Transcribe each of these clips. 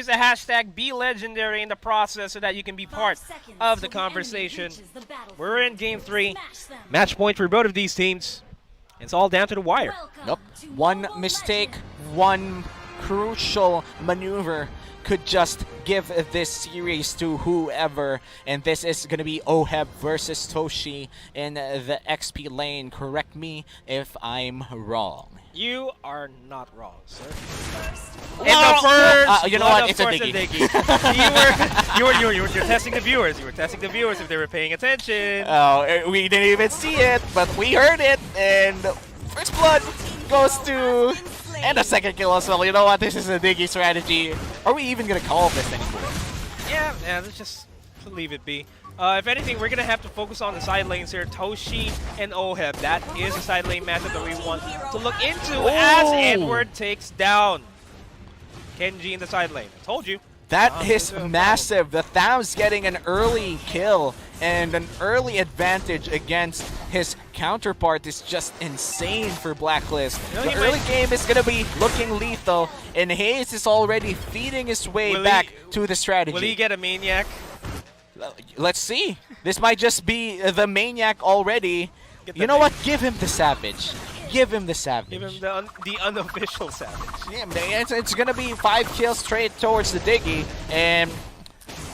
use the hashtag #BeLegendary in the process so that you can be part of the conversation. We're in Game 3. Match point for both of these teams. It's all down to the wire. Nope. One mistake, one crucial maneuver could just give this series to whoever, and this is going to be OHEB versus Toshi in the XP lane. Correct me if I'm wrong. You are not wrong, sir. Well, In the first, you know what? of It's a course, diggy. you were testing the viewers. You were testing the viewers if they were paying attention. Oh, we didn't even see it, but we heard it, and first blood goes to, and a second kill as well. You know what? This is a diggy strategy. Are we even gonna call this anymore? Yeah, let's just leave it be. If anything, we're gonna have to focus on the side lanes here. Toshi and OHEB. That is the side lane matchup that we want to look into as Edward takes down Kenji in the side lane. I told you. That is massive. The Tham's getting an early kill and an early advantage against his counterpart is just insane for Blacklist. The early game is going to be looking lethal, and Hayes is already feeding his way back to the strategy. Will he get a Maniac? Let's see. This might just be the Maniac already. You know what? Give him the Savage. Give him the Savage. Give him the unofficial Savage. Yeah, it's going to be 5 kills straight towards the Diggy, and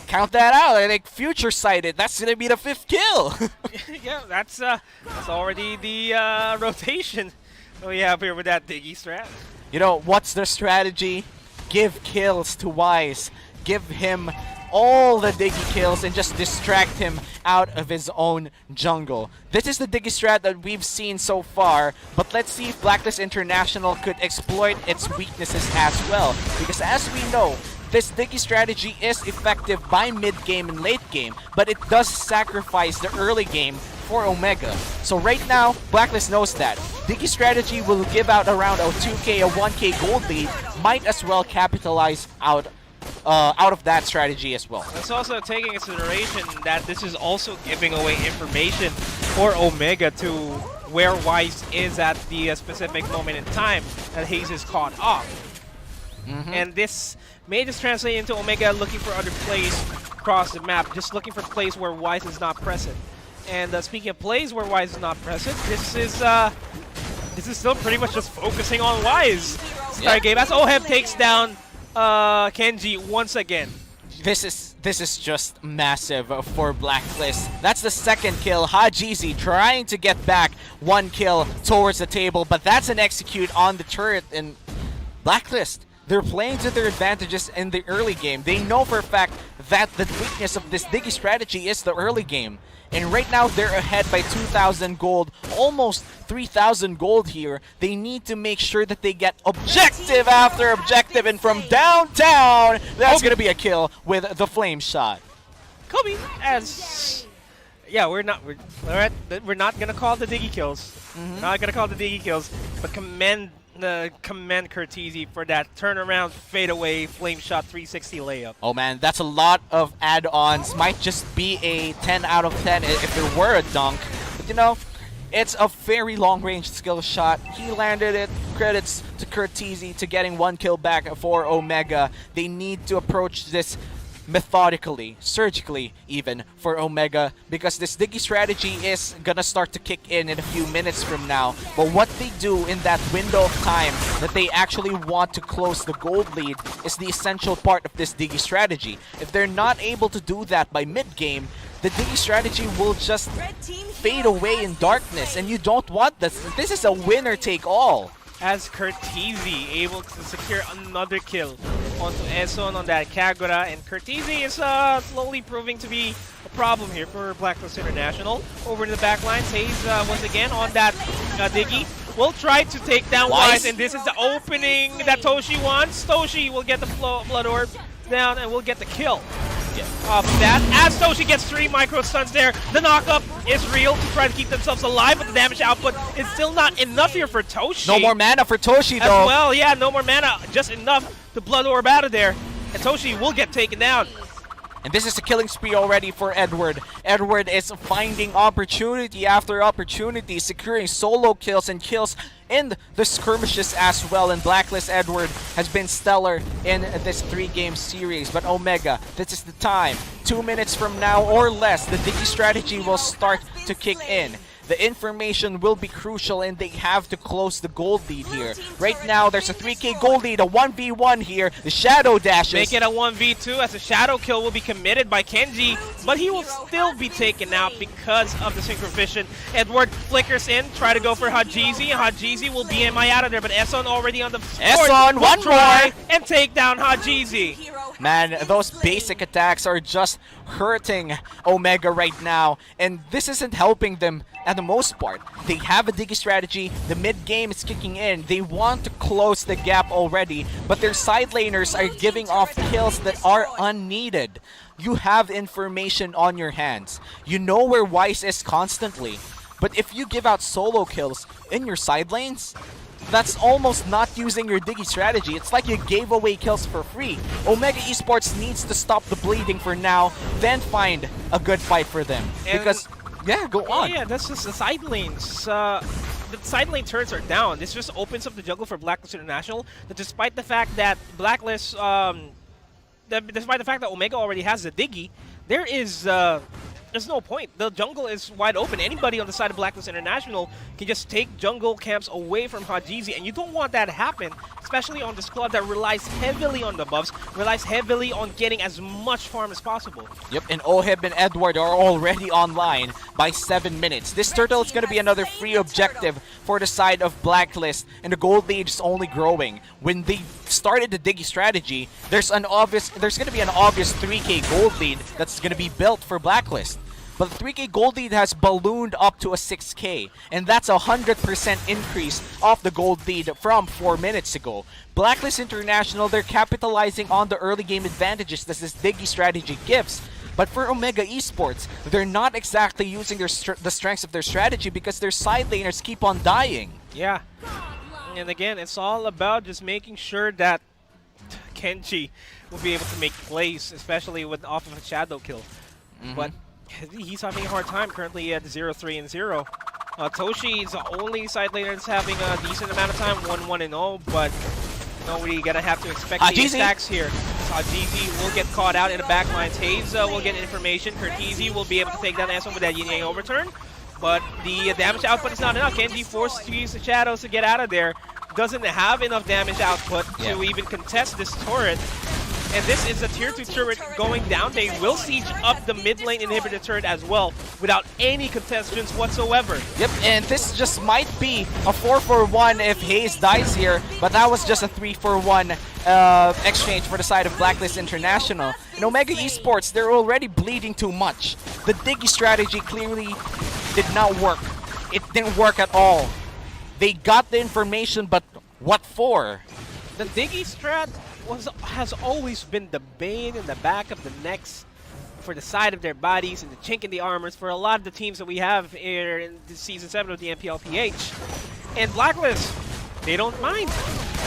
count that out. I think future sighted. That's going to be the 5th kill. Yeah, that's already the rotation we have here with that Diggy strat. You know, what's the strategy? Give kills to Wise. Give him all the Diggy kills and just distract him out of his own jungle. This is the Diggy strat that we've seen so far, but let's see if Blacklist International could exploit its weaknesses as well. Because as we know, this Diggy strategy is effective by mid-game and late game, but it does sacrifice the early game for Omega. So right now, Blacklist knows that. Diggy strategy will give out around a 2k, a 1k gold lead, might as well capitalize out of that strategy as well. It's also taking into consideration that this is also giving away information for Omega to where Wise is at the specific moment in time that Hayes is caught off. And this may just translate into Omega looking for other plays across the map, just looking for plays where Wise is not present. And speaking of plays where Wise is not present, this is still pretty much just focusing on Wise. Start game as OHEB takes down Kenji once again. This is just massive for Blacklist. That's the 2nd kill. Hajizi trying to get back 1 kill towards the table, but that's an execute on the turret. And Blacklist, they're playing to their advantages in the early game. They know for a fact that the weakness of this Diggy strategy is the early game. And right now, they're ahead by 2,000 gold, almost 3,000 gold here. They need to make sure that they get objective after objective, and from downtown, that's going to be a kill with the flame shot. Kobe, yeah, we're not gonna call the Diggy kills. We're not gonna call the Diggy kills, but commend Curtizi for that turnaround fadeaway flame shot 360 layup. Oh man, that's a lot of add-ons. Might just be a 10 out of 10 if there were a dunk. But you know, it's a very long-range skill shot. He landed it. Credits to Curtizi to getting 1 kill back for Omega. They need to approach this methodically, surgically even, for Omega, because this Diggy strategy is gonna start to kick in a few minutes from now. But what they do in that window of time that they actually want to close the gold lead is the essential part of this Diggy strategy. If they're not able to do that by mid-game, the Diggy strategy will just fade away in darkness, and you don't want this. This is a winner-take-all. As Curtizi able to secure another kill onto Eson on that Kagura, and Curtizi is slowly proving to be a problem here for Blacklist International. Over in the back lines, Hayes once again on that Diggy will try to take down Wise, and this is the opening that Toshi wants. Toshi will get the Blood Orb down and will get the kill. Off that, as Toshi gets 3 micro stuns there, the knockup is real to try to keep themselves alive, but the damage output is still not enough here for Toshi. No more mana for Toshi though. As well, yeah, no more mana, just enough to Blood Orb out of there, and Toshi will get taken down. And this is a killing spree already for Edward. Edward is finding opportunity after opportunity, securing solo kills and kills in the skirmishes as well. And Blacklist Edward has been stellar in this 3-game series. But Omega, this is the time. 2 minutes from now or less, the Digi strategy will start to kick in. The information will be crucial and they have to close the gold lead here. Right now, there's a 3K gold lead, a 1v1 here. The Shadow dashes. Make it a 1v2 as a Shadow kill will be committed by Kenji, but he will still be taken out because of the Synchrovision. Edward flickers in, try to go for Hajizi. Hajizi will BMI out of there, but Esson already on the board. Esson, one more! And take down Hajizi. Man, those basic attacks are just hurting Omega right now, and this isn't helping them at the most part. They have a Digi strategy, the mid game is kicking in, they want to close the gap already, but their side laners are giving off kills that are unneeded. You have information on your hands. You know where Weiss is constantly, but if you give out solo kills in your side lanes, that's almost not using your Digi strategy. It's like you gave away kills for free. Omega Esports needs to stop the bleeding for now, then find a good fight for them. Because, yeah, go on. Yeah, that's just the side lanes. The side lane turrets are down. This just opens up the jungle for Blacklist International. That despite the fact that Blacklist, despite the fact that Omega already has the Digi, there is there's no point. The jungle is wide open. Anybody on the side of Blacklist International can just take jungle camps away from Hajizi, and you don't want that to happen, especially on this squad that relies heavily on the buffs, relies heavily on getting as much farm as possible. Yep, and Oheb and Edward are already online by 7 minutes. This turtle is going to be another free objective for the side of Blacklist, and the gold lead is only growing. When they started the Digi strategy, there's going to be an obvious 3K gold lead that's going to be built for Blacklist. But the 3K gold lead has ballooned up to a 6K, and that's a 100% increase off the gold lead from 4 minutes ago. Blacklist International, they're capitalizing on the early game advantages that this Digi strategy gives. But for Omega Esports, they're not exactly using the strengths of their strategy because their side laners keep on dying. Yeah. And again, it's all about just making sure that Kenji will be able to make plays, especially with off of a shadow kill. But he's having a hard time currently at 0-3 and 0. Toshi is the only side laner that's having a decent amount of time, 1-1-0, but we're gonna have to expect the attacks here. Hajizi will get caught out in the back lines. Hayes will get information. Kurtizi will be able to take down S1 with that yin-yang overturn, but the damage output is not enough. Kenji forced to use the shadows to get out of there. Doesn't have enough damage output to even contest this turret. And this is a tier 2 turret going down. They will siege up the mid lane inhibitor turret as well without any contestants whatsoever. Yep, and this just might be a 4-for-1 if Hayes dies here, but that was just a 3-for-1 exchange for the side of Blacklist International. In Omega Esports, they're already bleeding too much. The Digi strategy clearly did not work. It didn't work at all. They got the information, but what for? The Digi strat has always been the bane in the back of the necks for the side of their bodies and the chink in the armors for a lot of the teams that we have here in the Season 7 of the MPL PH. And Blacklist, they don't mind.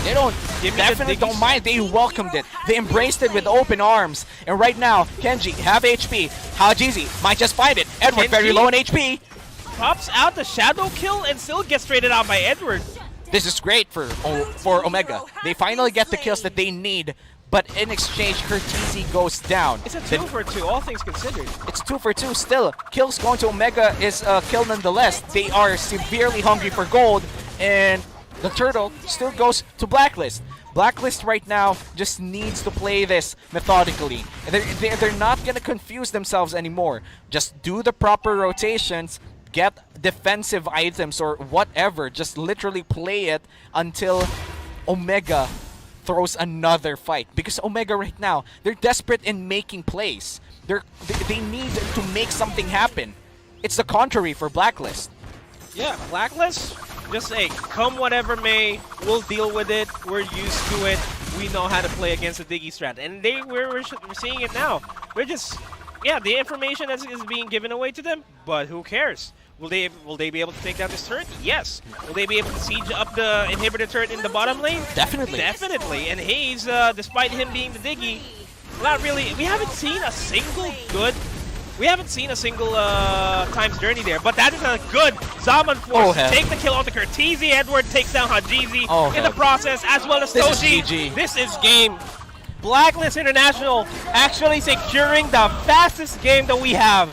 They definitely don't mind. They welcomed it. They embraced it with open arms. And right now, Kenji, have HP. Hajizi might just find it. Edward, very low in HP. Pops out the shadow kill and still gets traded out by Edward. This is great for Omega. They finally get the kills that they need, but in exchange, Kurtizi goes down. It's a 2-for-2, all things considered. It's 2-for-2 still. Kills going to Omega is a kill nonetheless. They are severely hungry for gold, and the turtle still goes to Blacklist. Blacklist right now just needs to play this methodically. They're not going to confuse themselves anymore. Just do the proper rotations, get defensive items or whatever, just literally play it until Omega throws another fight. Because Omega right now, they're desperate in making plays. They need to make something happen. It's the contrary for Blacklist. Yeah, Blacklist, just say, come whatever may, we'll deal with it, we're used to it, we know how to play against the Digi strat. And we're seeing it now. We're just, yeah, the information is being given away to them, but who cares? Will they be able to take down this turret? Yes. Will they be able to siege up the inhibitor turret in the bottom lane? Definitely. Definitely. And Hayes, despite him being the Digi, not really. We haven't seen a single good We haven't seen a single times journey there, but that is a good Zaman force to take the kill on the Curtizi. Edward takes down Hajizi in the process, as well as Toshi. This is game. Blacklist International actually securing the fastest game that we have.